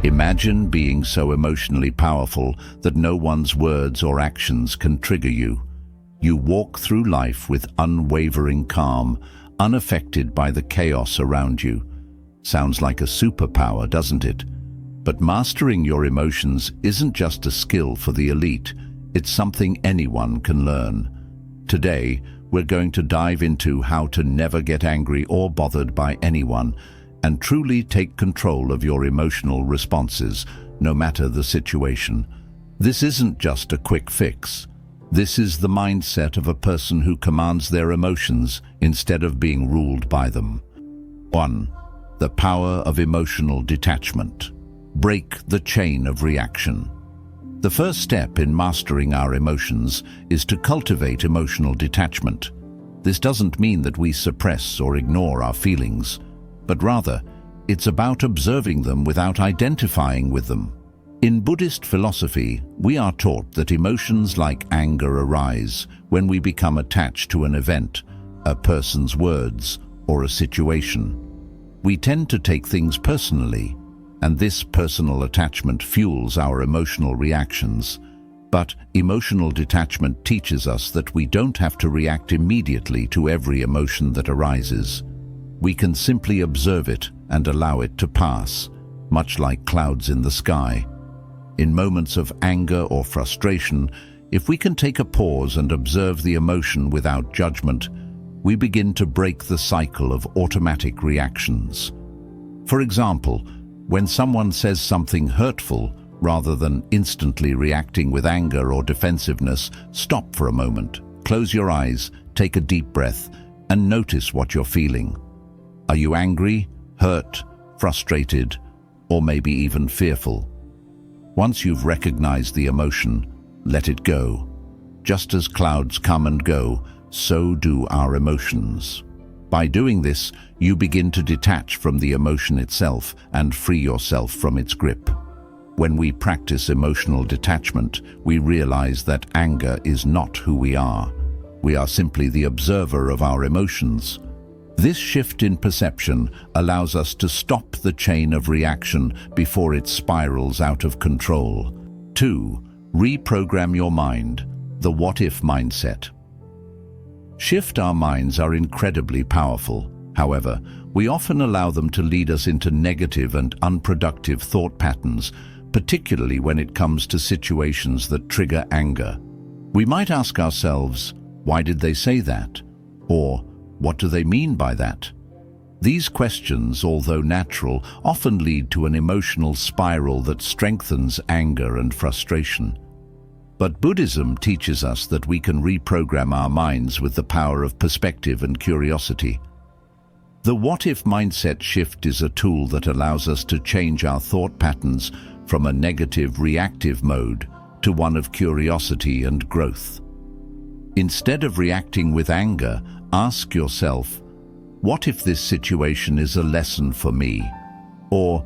Imagine being so emotionally powerful that no one's words or actions can trigger you. You walk through life with unwavering calm, unaffected by the chaos around you. Sounds like a superpower, doesn't it? But mastering your emotions isn't just a skill for the elite, it's something anyone can learn. Today, we're going to dive into how to never get angry or bothered by anyone and truly take control of your emotional responses, no matter the situation. This isn't just a quick fix. This is the mindset of a person who commands their emotions instead of being ruled by them. 1. The power of emotional detachment. Break the chain of reaction. The first step in mastering our emotions is to cultivate emotional detachment. This doesn't mean that we suppress or ignore our feelings, but rather, it's about observing them without identifying with them. In Buddhist philosophy, we are taught that emotions like anger arise when we become attached to an event, a person's words, or a situation. We tend to take things personally, and this personal attachment fuels our emotional reactions. But emotional detachment teaches us that we don't have to react immediately to every emotion that arises. We can simply observe it and allow it to pass, much like clouds in the sky. In moments of anger or frustration, if we can take a pause and observe the emotion without judgment, we begin to break the cycle of automatic reactions. For example, when someone says something hurtful, rather than instantly reacting with anger or defensiveness, stop for a moment, close your eyes, take a deep breath, and notice what you're feeling. Are you angry, hurt, frustrated, or maybe even fearful? Once you've recognized the emotion, let it go. Just as clouds come and go, so do our emotions. By doing this, you begin to detach from the emotion itself and free yourself from its grip. When we practice emotional detachment, we realize that anger is not who we are. We are simply the observer of our emotions. This shift in perception allows us to stop the chain of reaction before it spirals out of control. 2. Reprogram your mind, the what-if mindset. Shift our minds are incredibly powerful. However, we often allow them to lead us into negative and unproductive thought patterns, particularly when it comes to situations that trigger anger. We might ask ourselves, why did they say that? Or, what do they mean by that? These questions, although natural, often lead to an emotional spiral that strengthens anger and frustration. But Buddhism teaches us that we can reprogram our minds with the power of perspective and curiosity. The what-if mindset shift is a tool that allows us to change our thought patterns from a negative, reactive mode to one of curiosity and growth. Instead of reacting with anger, ask yourself, what if this situation is a lesson for me? Or,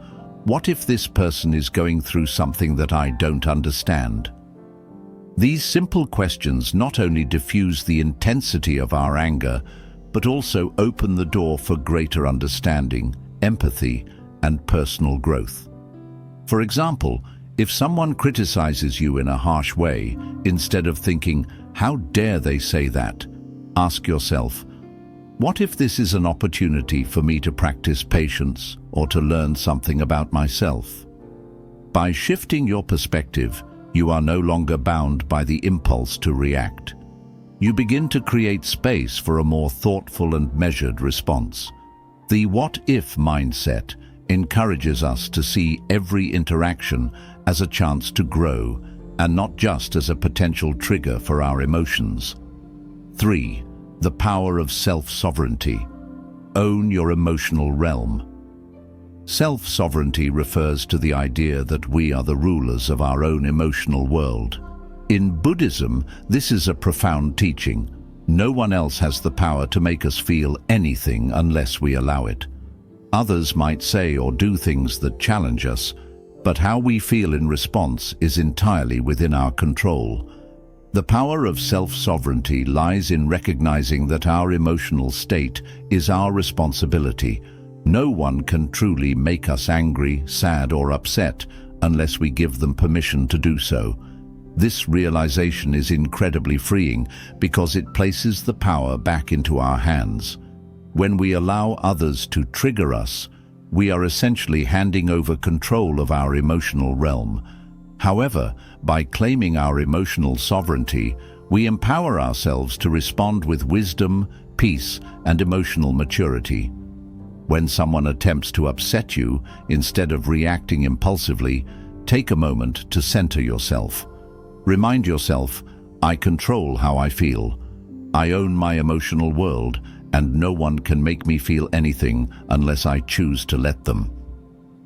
what if this person is going through something that I don't understand? These simple questions not only diffuse the intensity of our anger, but also open the door for greater understanding, empathy, and personal growth. For example, if someone criticizes you in a harsh way, instead of thinking, how dare they say that? Ask yourself, what if this is an opportunity for me to practice patience or to learn something about myself? By shifting your perspective, you are no longer bound by the impulse to react. You begin to create space for a more thoughtful and measured response. The what-if mindset encourages us to see every interaction as a chance to grow and not just as a potential trigger for our emotions. 3. The power of self-sovereignty. Own your emotional realm. Self-sovereignty refers to the idea that we are the rulers of our own emotional world. In Buddhism, this is a profound teaching. No one else has the power to make us feel anything unless we allow it. Others might say or do things that challenge us, but how we feel in response is entirely within our control. The power of self-sovereignty lies in recognizing that our emotional state is our responsibility, No one can truly make us angry, sad, or upset unless we give them permission to do so. This realization is incredibly freeing because it places the power back into our hands. When we allow others to trigger us, we are essentially handing over control of our emotional realm. However, by claiming our emotional sovereignty, we empower ourselves to respond with wisdom, peace, and emotional maturity. When someone attempts to upset you, instead of reacting impulsively, take a moment to center yourself. Remind yourself, I control how I feel. I own my emotional world, and no one can make me feel anything unless I choose to let them.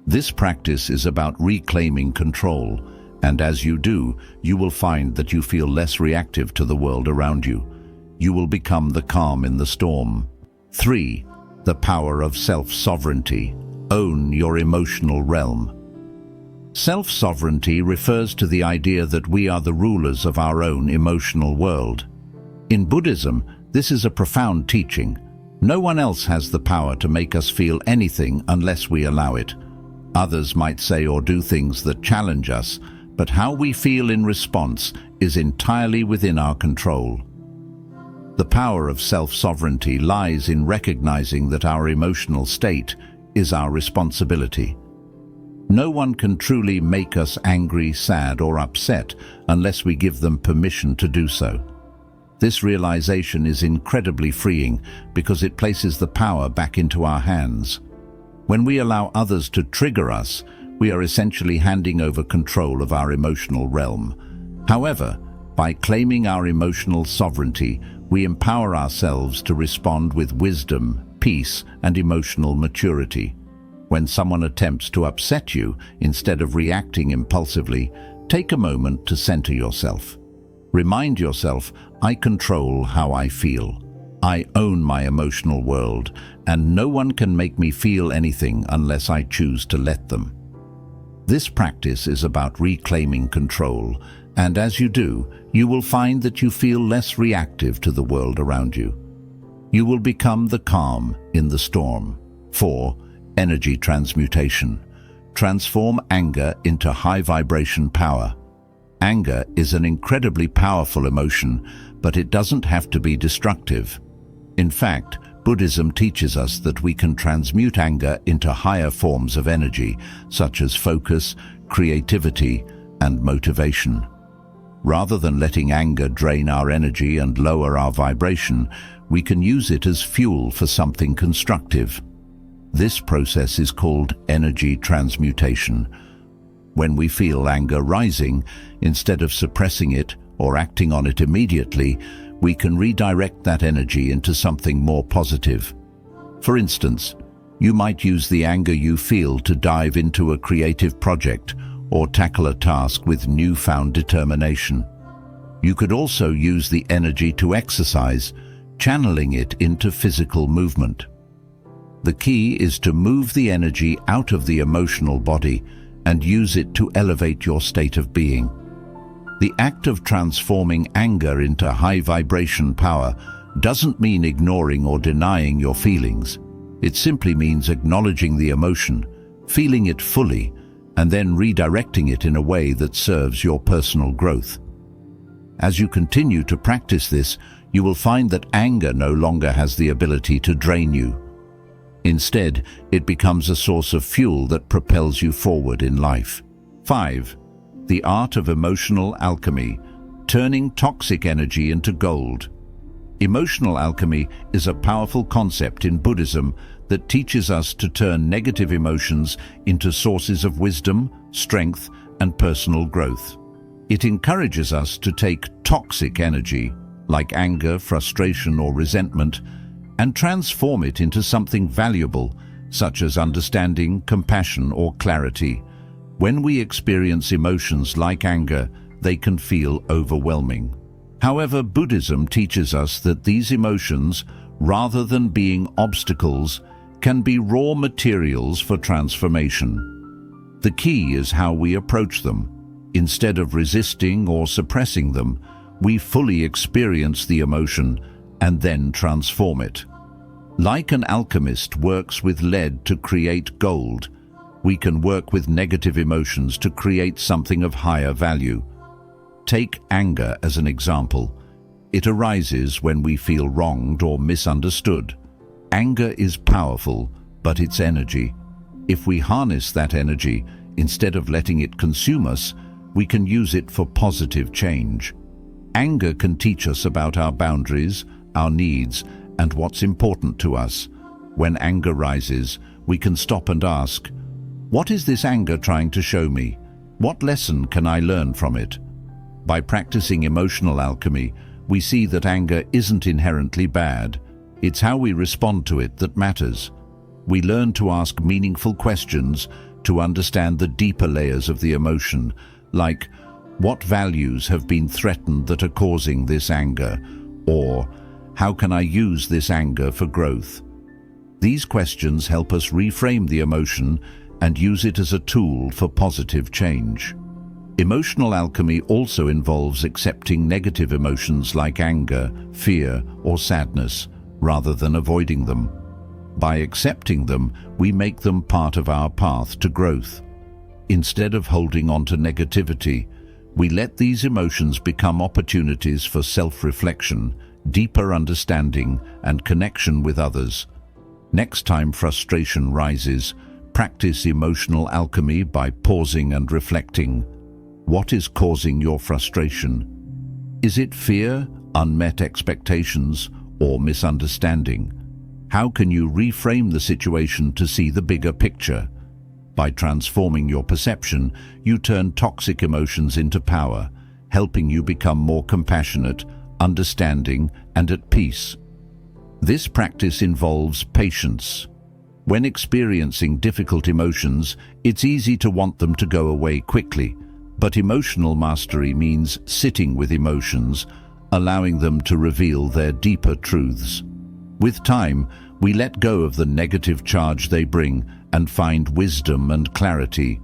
This practice is about reclaiming control, and as you do, you will find that you feel less reactive to the world around you. You will become the calm in the storm. 3. The power of self-sovereignty. Own your emotional realm. Self-sovereignty refers to the idea that we are the rulers of our own emotional world. In Buddhism, this is a profound teaching. No one else has the power to make us feel anything unless we allow it. Others might say or do things that challenge us, but how we feel in response is entirely within our control. The power of self-sovereignty lies in recognizing that our emotional state is our responsibility. No one can truly make us angry, sad, or upset unless we give them permission to do so. This realization is incredibly freeing because it places the power back into our hands. When we allow others to trigger us, we are essentially handing over control of our emotional realm. However, by claiming our emotional sovereignty, we empower ourselves to respond with wisdom, peace, and emotional maturity. When someone attempts to upset you, instead of reacting impulsively, take a moment to center yourself. Remind yourself, I control how I feel. I own my emotional world, and no one can make me feel anything unless I choose to let them. This practice is about reclaiming control, and as you do, you will find that you feel less reactive to the world around you. You will become the calm in the storm. 4. Energy transmutation. Transform anger into high vibration power. Anger is an incredibly powerful emotion, but it doesn't have to be destructive. In fact, Buddhism teaches us that we can transmute anger into higher forms of energy, such as focus, creativity, and motivation. Rather than letting anger drain our energy and lower our vibration, we can use it as fuel for something constructive. This process is called energy transmutation. When we feel anger rising, instead of suppressing it or acting on it immediately, we can redirect that energy into something more positive. For instance, you might use the anger you feel to dive into a creative project or tackle a task with newfound determination. You could also use the energy to exercise, channeling it into physical movement. The key is to move the energy out of the emotional body and use it to elevate your state of being. The act of transforming anger into high vibration power doesn't mean ignoring or denying your feelings. It simply means acknowledging the emotion, feeling it fully, and then redirecting it in a way that serves your personal growth. As you continue to practice this, you will find that anger no longer has the ability to drain you. Instead, it becomes a source of fuel that propels you forward in life. 5. The art of emotional alchemy, turning toxic energy into gold. Emotional alchemy is a powerful concept in Buddhism that teaches us to turn negative emotions into sources of wisdom, strength, and personal growth. It encourages us to take toxic energy, like anger, frustration, or resentment, and transform it into something valuable, such as understanding, compassion, or clarity. When we experience emotions like anger, they can feel overwhelming. However, Buddhism teaches us that these emotions, rather than being obstacles, can be raw materials for transformation. The key is how we approach them. Instead of resisting or suppressing them, we fully experience the emotion and then transform it. Like an alchemist works with lead to create gold, we can work with negative emotions to create something of higher value. Take anger as an example. It arises when we feel wronged or misunderstood. Anger is powerful, but it's energy. If we harness that energy, instead of letting it consume us, we can use it for positive change. Anger can teach us about our boundaries, our needs, and what's important to us. When anger rises, we can stop and ask, what is this anger trying to show me? What lesson can I learn from it? By practicing emotional alchemy, we see that anger isn't inherently bad. It's how we respond to it that matters. We learn to ask meaningful questions to understand the deeper layers of the emotion, like, what values have been threatened that are causing this anger? Or, how can I use this anger for growth? These questions help us reframe the emotion and use it as a tool for positive change. Emotional alchemy also involves accepting negative emotions like anger, fear, or sadness, rather than avoiding them. By accepting them, we make them part of our path to growth. Instead of holding on to negativity, we let these emotions become opportunities for self-reflection, deeper understanding, and connection with others. Next time frustration rises, practice emotional alchemy by pausing and reflecting. What is causing your frustration? Is it fear, unmet expectations, or misunderstanding? How can you reframe the situation to see the bigger picture? By transforming your perception, you turn toxic emotions into power, helping you become more compassionate, understanding, and at peace. This practice involves patience. When experiencing difficult emotions, it's easy to want them to go away quickly, but emotional mastery means sitting with emotions, allowing them to reveal their deeper truths. With time, we let go of the negative charge they bring and find wisdom and clarity.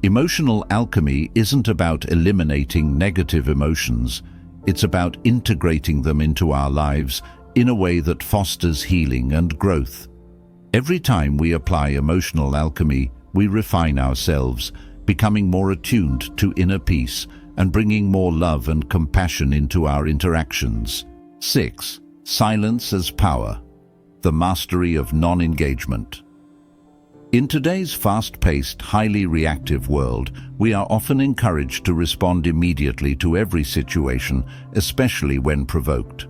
Emotional alchemy isn't about eliminating negative emotions. It's about integrating them into our lives in a way that fosters healing and growth. Every time we apply emotional alchemy, we refine ourselves, becoming more attuned to inner peace and bringing more love and compassion into our interactions. 6. Silence as power. The mastery of non-engagement. In today's fast-paced, highly reactive world, we are often encouraged to respond immediately to every situation, especially when provoked.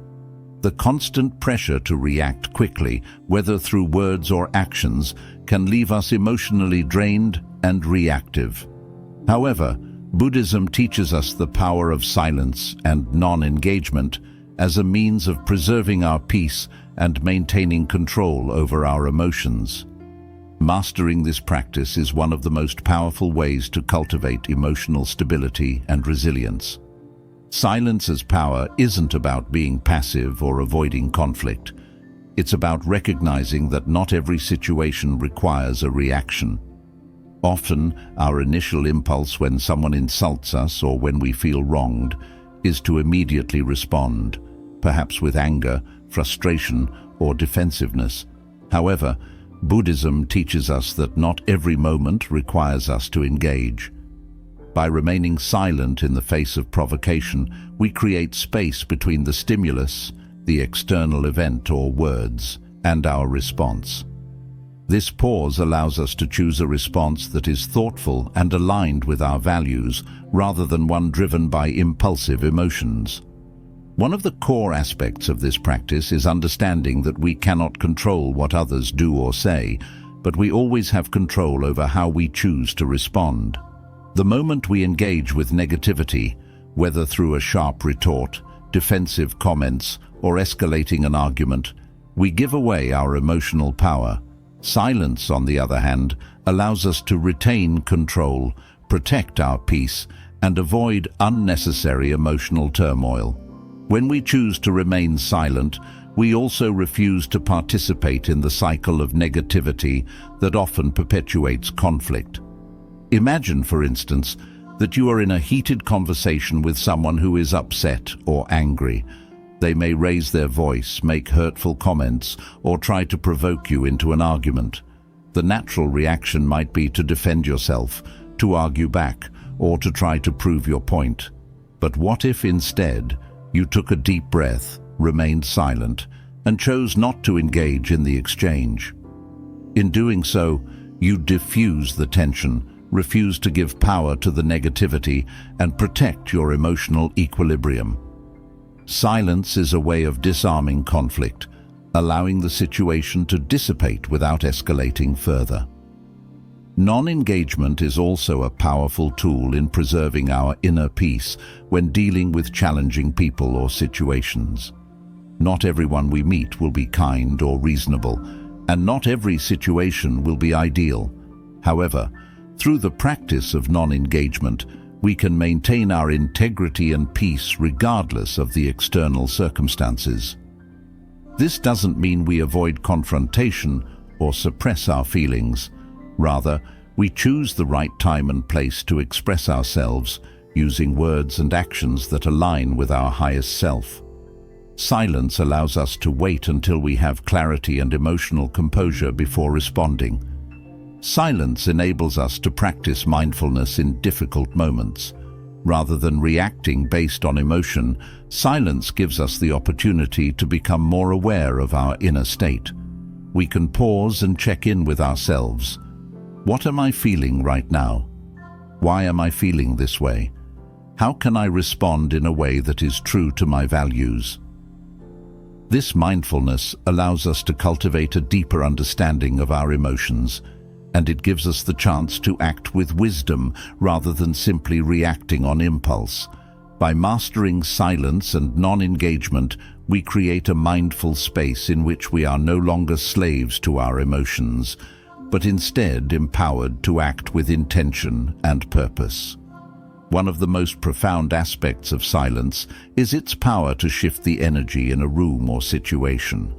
The constant pressure to react quickly, whether through words or actions, can leave us emotionally drained and reactive. However, Buddhism teaches us the power of silence and non-engagement as a means of preserving our peace and maintaining control over our emotions. Mastering this practice is one of the most powerful ways to cultivate emotional stability and resilience. Silence as power isn't about being passive or avoiding conflict. It's about recognizing that not every situation requires a reaction. Often, our initial impulse when someone insults us or when we feel wronged is to immediately respond, perhaps with anger, frustration, or defensiveness. However, Buddhism teaches us that not every moment requires us to engage. By remaining silent in the face of provocation, we create space between the stimulus, the external event or words, and our response. This pause allows us to choose a response that is thoughtful and aligned with our values, rather than one driven by impulsive emotions. One of the core aspects of this practice is understanding that we cannot control what others do or say, but we always have control over how we choose to respond. The moment we engage with negativity, whether through a sharp retort, defensive comments, or escalating an argument, we give away our emotional power. Silence, on the other hand, allows us to retain control, protect our peace, and avoid unnecessary emotional turmoil. When we choose to remain silent, we also refuse to participate in the cycle of negativity that often perpetuates conflict. Imagine, for instance, that you are in a heated conversation with someone who is upset or angry. They may raise their voice, make hurtful comments, or try to provoke you into an argument. The natural reaction might be to defend yourself, to argue back, or to try to prove your point. But what if instead you took a deep breath, remained silent, and chose not to engage in the exchange? In doing so, you diffuse the tension, refuse to give power to the negativity, and protect your emotional equilibrium. Silence is a way of disarming conflict, allowing the situation to dissipate without escalating further. Non-engagement is also a powerful tool in preserving our inner peace when dealing with challenging people or situations. Not everyone we meet will be kind or reasonable, and not every situation will be ideal. However, through the practice of non-engagement, we can maintain our integrity and peace regardless of the external circumstances. This doesn't mean we avoid confrontation or suppress our feelings. Rather, we choose the right time and place to express ourselves, using words and actions that align with our highest self. Silence allows us to wait until we have clarity and emotional composure before responding. Silence enables us to practice mindfulness in difficult moments. Rather than reacting based on emotion, silence gives us the opportunity to become more aware of our inner state. We can pause and check in with ourselves. What am I feeling right now? Why am I feeling this way? How can I respond in a way that is true to my values? This mindfulness allows us to cultivate a deeper understanding of our emotions, and it gives us the chance to act with wisdom rather than simply reacting on impulse. By mastering silence and non-engagement, we create a mindful space in which we are no longer slaves to our emotions, but instead empowered to act with intention and purpose. One of the most profound aspects of silence is its power to shift the energy in a room or situation.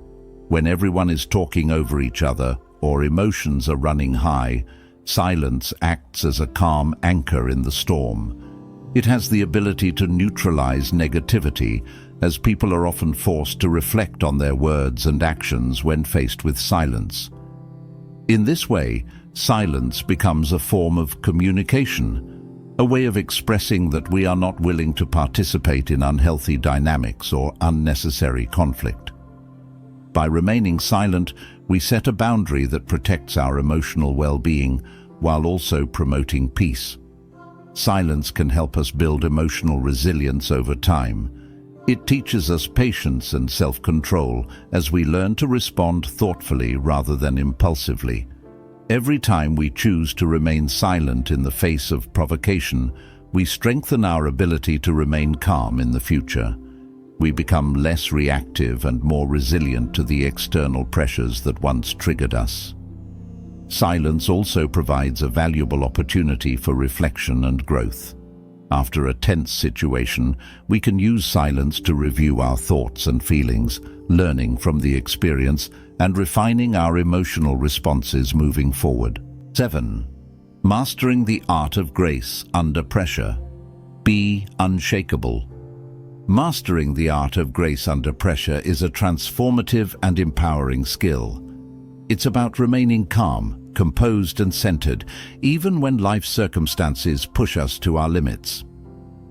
When everyone is talking over each other or emotions are running high, silence acts as a calm anchor in the storm. It has the ability to neutralize negativity, as people are often forced to reflect on their words and actions when faced with silence. In this way, silence becomes a form of communication, a way of expressing that we are not willing to participate in unhealthy dynamics or unnecessary conflict. By remaining silent, we set a boundary that protects our emotional well-being while also promoting peace. Silence can help us build emotional resilience over time. It teaches us patience and self-control as we learn to respond thoughtfully rather than impulsively. Every time we choose to remain silent in the face of provocation, we strengthen our ability to remain calm in the future. We become less reactive and more resilient to the external pressures that once triggered us. Silence also provides a valuable opportunity for reflection and growth. After a tense situation, we can use silence to review our thoughts and feelings, learning from the experience and refining our emotional responses moving forward. 7. Mastering the art of grace under pressure. Be unshakable. Mastering the art of grace under pressure is a transformative and empowering skill. It's about remaining calm, composed and centered, even when life circumstances push us to our limits.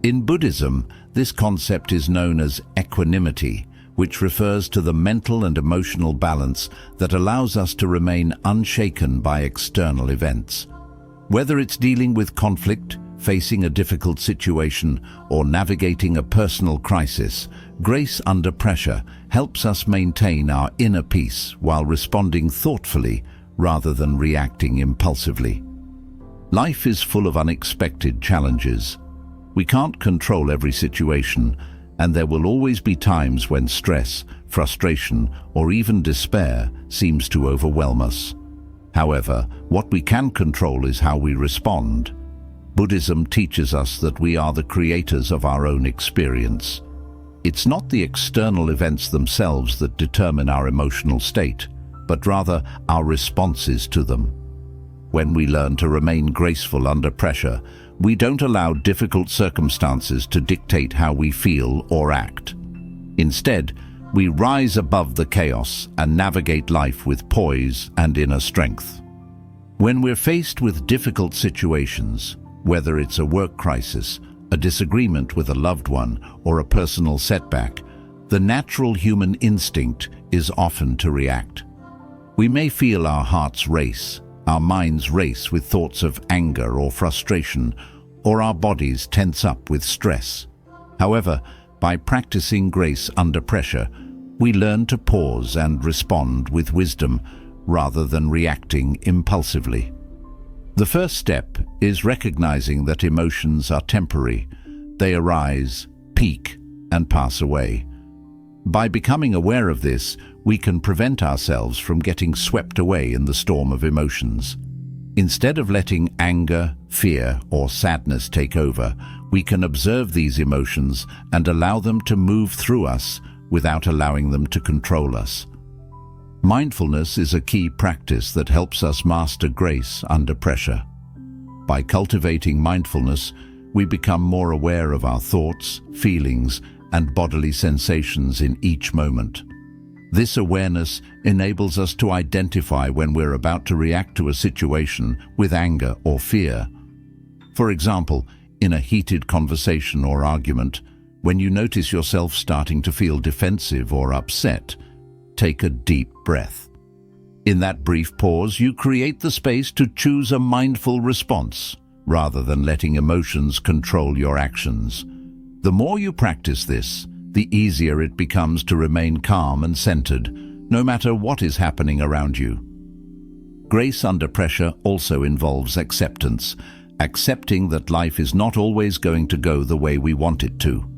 In Buddhism, this concept is known as equanimity, which refers to the mental and emotional balance that allows us to remain unshaken by external events. Whether it's dealing with conflict, facing a difficult situation, or navigating a personal crisis, grace under pressure helps us maintain our inner peace while responding thoughtfully rather than reacting impulsively. Life is full of unexpected challenges. We can't control every situation, and there will always be times when stress, frustration, or even despair seems to overwhelm us. However, what we can control is how we respond. Buddhism teaches us that we are the creators of our own experience. It's not the external events themselves that determine our emotional state, but rather our responses to them. When we learn to remain graceful under pressure, we don't allow difficult circumstances to dictate how we feel or act. Instead, we rise above the chaos and navigate life with poise and inner strength. When we're faced with difficult situations, whether it's a work crisis, a disagreement with a loved one, or a personal setback, the natural human instinct is often to react. We may feel our hearts race, our minds race with thoughts of anger or frustration, or our bodies tense up with stress. However, by practicing grace under pressure, we learn to pause and respond with wisdom rather than reacting impulsively. The first step is recognizing that emotions are temporary. They arise, peak, and pass away. By becoming aware of this, we can prevent ourselves from getting swept away in the storm of emotions. Instead of letting anger, fear, or sadness take over, we can observe these emotions and allow them to move through us without allowing them to control us. Mindfulness is a key practice that helps us master grace under pressure. By cultivating mindfulness, we become more aware of our thoughts, feelings, and bodily sensations in each moment. This awareness enables us to identify when we're about to react to a situation with anger or fear. For example, in a heated conversation or argument, when you notice yourself starting to feel defensive or upset, take a deep breath. In that brief pause, you create the space to choose a mindful response, rather than letting emotions control your actions. The more you practice this, the easier it becomes to remain calm and centered, no matter what is happening around you. Grace under pressure also involves acceptance, accepting that life is not always going to go the way we want it to.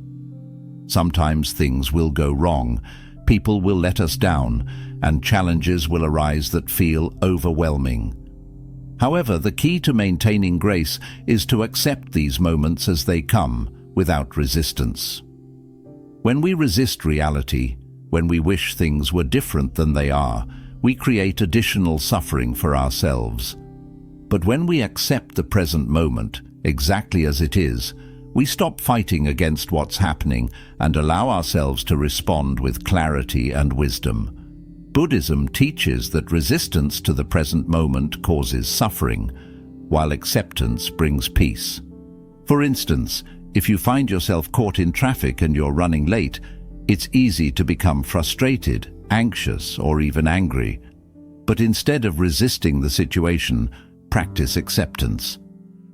Sometimes things will go wrong, people will let us down, and challenges will arise that feel overwhelming. However, the key to maintaining grace is to accept these moments as they come, without resistance. When we resist reality, when we wish things were different than they are, we create additional suffering for ourselves. But when we accept the present moment, exactly as it is, we stop fighting against what's happening and allow ourselves to respond with clarity and wisdom. Buddhism teaches that resistance to the present moment causes suffering, while acceptance brings peace. For instance, if you find yourself caught in traffic and you're running late, it's easy to become frustrated, anxious, or even angry. But instead of resisting the situation, practice acceptance.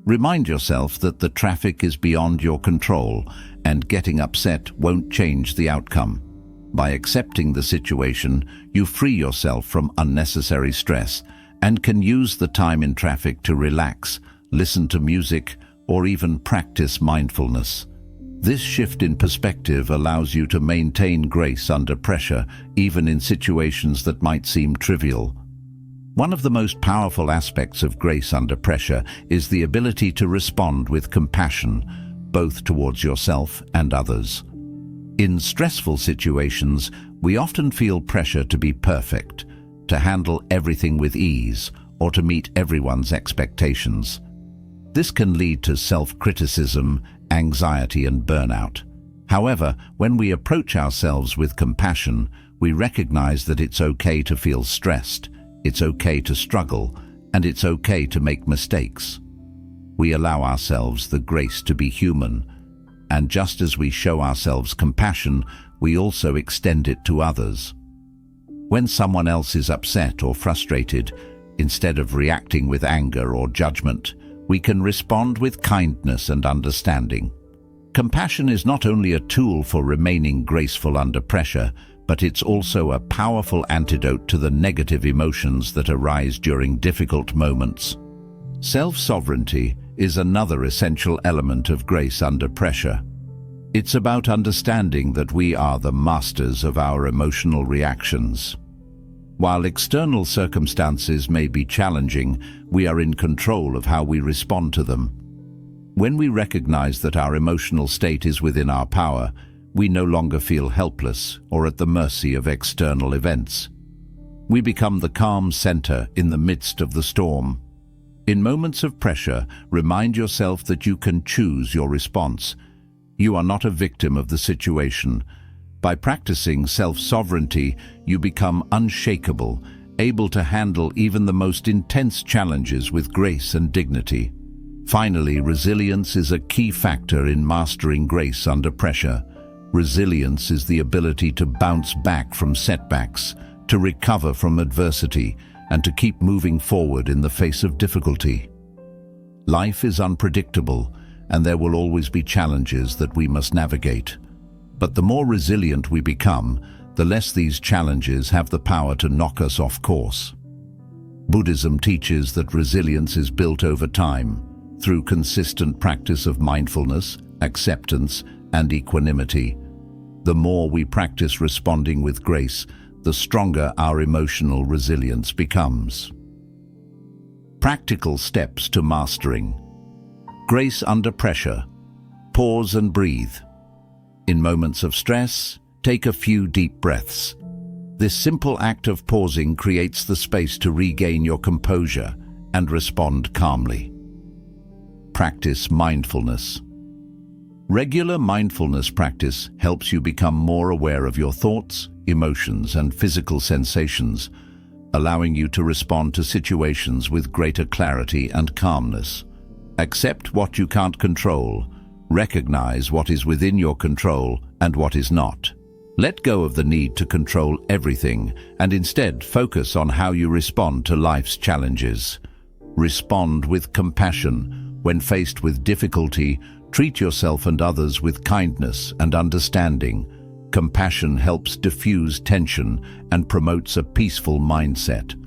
Remind yourself that the traffic is beyond your control and getting upset won't change the outcome. By accepting the situation, you free yourself from unnecessary stress and can use the time in traffic to relax, listen to music, or even practice mindfulness. This shift in perspective allows you to maintain grace under pressure, even in situations that might seem trivial. One of the most powerful aspects of grace under pressure is the ability to respond with compassion, both towards yourself and others. In stressful situations, we often feel pressure to be perfect, to handle everything with ease, or to meet everyone's expectations. This can lead to self-criticism, anxiety, and burnout. However, when we approach ourselves with compassion, we recognize that it's okay to feel stressed, it's okay to struggle, and it's okay to make mistakes. We allow ourselves the grace to be human, and just as we show ourselves compassion, we also extend it to others. When someone else is upset or frustrated, instead of reacting with anger or judgment, we can respond with kindness and understanding. Compassion is not only a tool for remaining graceful under pressure, but it's also a powerful antidote to the negative emotions that arise during difficult moments. Self-sovereignty is another essential element of grace under pressure. It's about understanding that we are the masters of our emotional reactions. While external circumstances may be challenging, we are in control of how we respond to them. When we recognize that our emotional state is within our power, we no longer feel helpless or at the mercy of external events. We become the calm center in the midst of the storm. In moments of pressure, remind yourself that you can choose your response. You are not a victim of the situation, By practicing self-sovereignty, you become unshakable, able to handle even the most intense challenges with grace and dignity. Finally, resilience is a key factor in mastering grace under pressure. Resilience is the ability to bounce back from setbacks, to recover from adversity, and to keep moving forward in the face of difficulty. Life is unpredictable, and there will always be challenges that we must navigate. But the more resilient we become, the less these challenges have the power to knock us off course. Buddhism teaches that resilience is built over time, through consistent practice of mindfulness, acceptance, and equanimity. The more we practice responding with grace, the stronger our emotional resilience becomes. Practical steps to mastering. Grace under pressure. Pause and breathe. In moments of stress, take a few deep breaths. This simple act of pausing creates the space to regain your composure and respond calmly. Practice mindfulness. Regular mindfulness practice helps you become more aware of your thoughts, emotions, and physical sensations, allowing you to respond to situations with greater clarity and calmness. Accept what you can't control, recognize what is within your control and what is not. Let go of the need to control everything and instead focus on how you respond to life's challenges. Respond with compassion. When faced with difficulty, treat yourself and others with kindness and understanding. Compassion helps diffuse tension and promotes a peaceful mindset.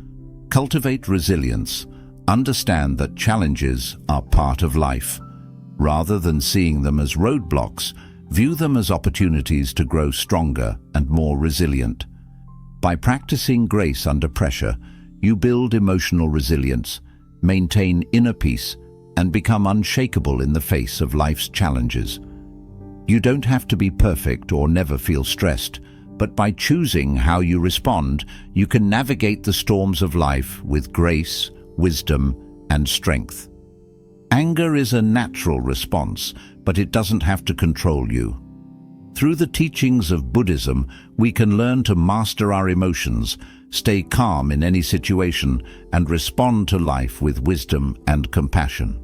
Cultivate resilience. Understand that challenges are part of life. Rather than seeing them as roadblocks, view them as opportunities to grow stronger and more resilient. By practicing grace under pressure, you build emotional resilience, maintain inner peace, and become unshakable in the face of life's challenges. You don't have to be perfect or never feel stressed, but by choosing how you respond, you can navigate the storms of life with grace, wisdom, and strength. Anger is a natural response, but it doesn't have to control you. Through the teachings of Buddhism, we can learn to master our emotions, stay calm in any situation, and respond to life with wisdom and compassion.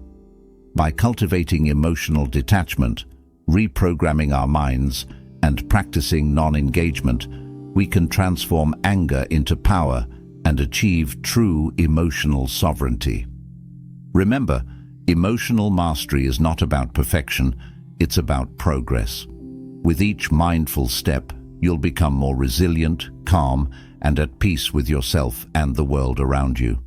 By cultivating emotional detachment, reprogramming our minds, and practicing non-engagement, we can transform anger into power and achieve true emotional sovereignty. Remember, emotional mastery is not about perfection, it's about progress. With each mindful step, you'll become more resilient, calm, and at peace with yourself and the world around you.